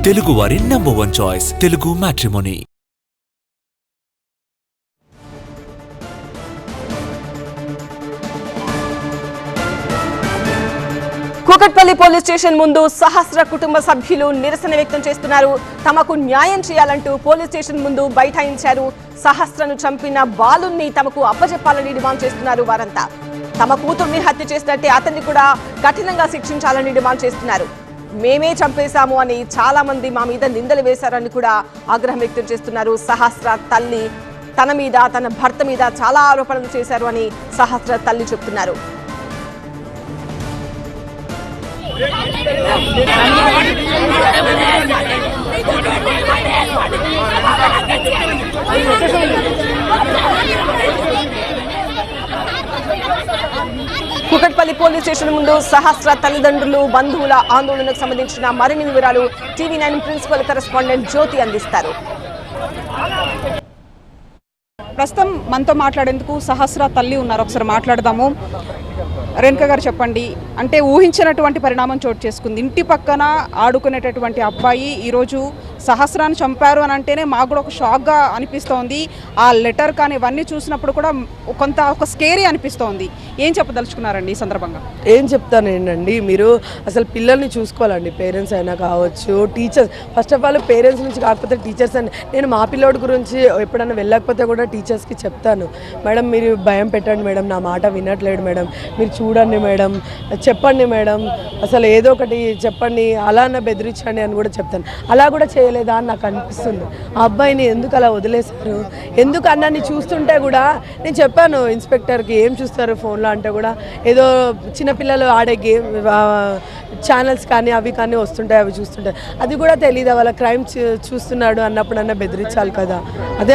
తెలుగువారి #1 choice Telugu matrimony. Kukatpally police station ముందు సహస్ర కుటుంబ సభ్యులు నిరసన వ్యక్తం చేస్తున్నారు. తమకు న్యాయం చేయాలంటూ పోలీస్ స్టేషన్ ముందు బైఠాయించారు. సహస్రను చంపిన బాలుని తమకు అప్పచెప్పాలని డిమాండ్ చేస్తున్నారు. వారంతా తమ కూతుర్ని హత్య చేసినట్టే అతన్ని కూడా కఠినంగా శిక్షించాలని డిమాండ్ చేస్తున్నారు. మేమే చంపేశాము అని చాలా మంది మా మీద నిందలు వేశారని కూడా ఆగ్రహం వ్యక్తం చేస్తున్నారు. సహస్ర తల్లి తన మీద తన భర్త మీద చాలా ఆరోపణలు చేశారు అని సహస్ర తల్లి చెప్తున్నారు. కూకట్పల్లి పోలీస్ స్టేషన్ ముందు సహస్ర తల్లిదండ్రులు బంధువుల ఆందోళనకు సంబంధించిన మరిన్ని వివరాలు TV9 ప్రిన్సిపల్ కరెస్పాండెంట్ జ్యోతి అందిస్తారు. ప్రస్తుతం మనతో మాట్లాడేందుకు సహస్ర తల్లి ఉన్నారు. ఒకసారి మాట్లాడదాము. రేణుక గారు చెప్పండి, అంటే ఊహించినటువంటి పరిణామం చోటు చేసుకుంది. ఇంటి పక్కన ఆడుకునేటటువంటి అబ్బాయి ఈరోజు సహస్రాన్ని చంపారు అని అంటేనే మాకు కూడా ఒక షాక్గా అనిపిస్తోంది. ఆ లెటర్ కానీ ఇవన్నీ చూసినప్పుడు కూడా ఒక స్కేరీ అనిపిస్తోంది. ఏం చెప్పదలుచుకున్నారండి ఈ సందర్భంగా? ఏం చెప్తాను ఏంటండి, మీరు అసలు పిల్లల్ని చూసుకోవాలండి. పేరెంట్స్ అయినా కావచ్చు, teachers, first of all parents నుంచి కాకపోతే టీచర్స్ అని. నేను మా పిల్లోడి గురించి ఎప్పుడైనా వెళ్ళకపోతే కూడా టీచర్స్కి చెప్తాను, మేడం మీరు భయం పెట్టండి మేడం, నా మాట వినట్లేడు మేడం, మీరు చూడండి మేడం, చెప్పండి మేడం, అసలు ఏదో ఒకటి చెప్పండి, అలా అన్న బెదిరించండి అని కూడా చెప్తాను. అలా కూడా చేయలేదా అని నాకు అనిపిస్తుంది. ఆ అబ్బాయిని ఎందుకు అలా వదిలేశారు, ఎందుకు అన్నాన్ని చూస్తుంటే కూడా నేను చెప్పాను ఇన్స్పెక్టర్కి, ఏం చూస్తారు ఫోన్లో అంటే కూడా ఏదో చిన్నపిల్లలు ఆడే గేమ్ ఛానల్స్ కానీ అవి కానీ వస్తుంటాయి, అవి చూస్తుంటాయి. అది కూడా తెలీదా వాళ్ళ క్రైమ్ చూస్తున్నాడు అన్నప్పుడన్నా బెదిరించాలి కదా. అదే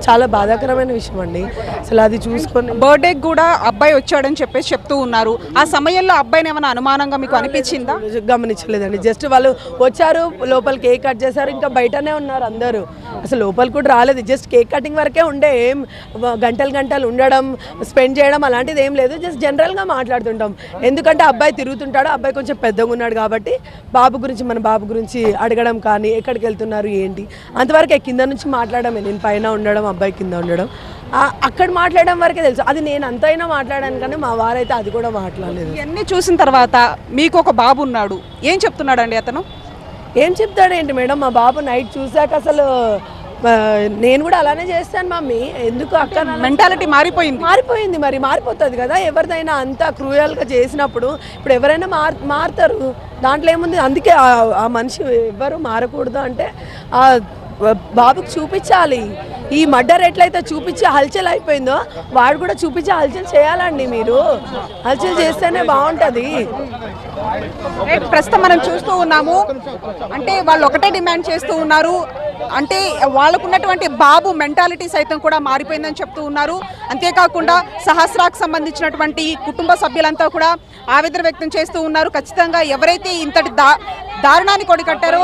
చాలా బాధాకరమైన విషయం అండి. అసలు అది చూసుకొని బర్త్డేకి కూడా అబ్బాయి వచ్చాడని చెప్పేసి చెప్తూ ఉన్నారు. ఆ సమయంలో అబ్బాయిని ఏమైనా అనుమానంగా మీకు అనిపించిందా? గమనించలేదండి. జస్ట్ వాళ్ళు వచ్చారు, లోపల కేక్ కట్ చేశారు, ఇంకా బయటనే ఉన్నారు అందరూ. అసలు లోపలికి కూడా రాలేదు. జస్ట్ కేక్ కటింగ్ వరకే ఉండే, ఏం గంటలు ఉండడం స్పెండ్ చేయడం అలాంటిది ఏం లేదు. జస్ట్ జనరల్గా మాట్లాడుతుంటాం. ఎందుకంటే అబ్బాయి తిరుగుతుంటాడు, అబ్బాయి కొంచెం పెద్దగా ఉన్నాడు కాబట్టి మన బాబు గురించి అడగడం కానీ ఎక్కడికి వెళ్తున్నారు ఏంటి అంతవరకే. కింద నుంచి మాట్లాడమే, నేను పైన ఉండడం అబ్బాయి కింద ఉండడం అక్కడ మాట్లాడడం వరకే తెలుసు. అది నేను అంతైనా మాట్లాడాను కానీ మా వారైతే అది కూడా మాట్లాడలేదు. ఇవన్నీ చూసిన తర్వాత మీకు ఒక బాబు ఉన్నాడు, ఏం చెప్తున్నాడు అండి అతను? ఏం చెప్తాడేంటి మేడం, మా బాబు నైట్ చూసాక అసలు నేను కూడా అలానే చేస్తాను మమ్మీ, ఎందుకు అక్క మెంటాలిటీ మారిపోయింది. మరి మారిపోతుంది కదా. ఎవరిదైనా అంత క్రూయల్గా చేసినప్పుడు ఇప్పుడు ఎవరైనా మారుతారు, దాంట్లో ఏముంది. అందుకే ఆ మనిషి ఎవరు మారకూడదు అంటే ఆ బాబుకి చూపించాలి. ఈ మర్డర్ ఎట్లయితే చూపించి హల్చల్ అయిపోయిందో వాడు కూడా చూపించి హల్చల్ చేయాలండి. మీరు హల్చల్ చేస్తేనే బాగుంటుంది. ప్రస్తుతం మనం చూస్తూ ఉన్నాము, అంటే వాళ్ళు ఒకటే డిమాండ్ చేస్తూ ఉన్నారు, అంటే వాళ్ళకున్నటువంటి బాబు మెంటాలిటీ సైతం కూడా మారిపోయిందని చెప్తూ ఉన్నారు. అంతేకాకుండా సహస్రాకు సంబంధించినటువంటి కుటుంబ సభ్యులంతా కూడా ఆవేదన వ్యక్తం చేస్తూ ఉన్నారు. ఖచ్చితంగా ఎవరైతే ఇంతటి దారుణాన్ని కొడికట్టారో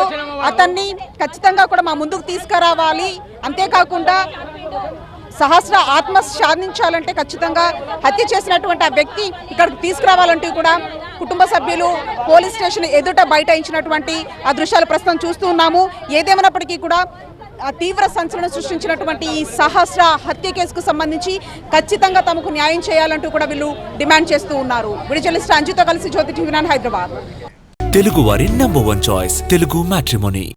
అతన్ని ఖచ్చితంగా కూడా మా ముందుకు తీసుకురావాలి. అంతేకాకుండా సహస్ర ఆత్మ శాంతించాలంటే ఖచ్చితంగా హత్య చేసినటువంటి ఆ వ్యక్తి ఇక్కడికి తీసుకురావాలంటూ కూడా కుటుంబ సభ్యులు పోలీస్ స్టేషన్ ఎదుట బైఠాయించినటువంటి ఆ దృశ్యాలు ప్రస్తుతం చూస్తూ ఉన్నాము. ఏదేమైనప్పటికీ కూడా తీవ్ర సంచలనం సృష్టించినటువంటి ఈ సహస్ర హత్య కేసుకు సంబంధించి ఖచ్చితంగా తమకు న్యాయం చేయాలంటూ కూడా వీళ్ళు డిమాండ్ చేస్తూ ఉన్నారు. వీడియో జర్నలిస్ట్ అంజితో కలిసి జ్యోతి TV9 హైదరాబాద్. తెలుగువారి #1 చాయిస్ తెలుగు మ్యాట్రిమోనీ.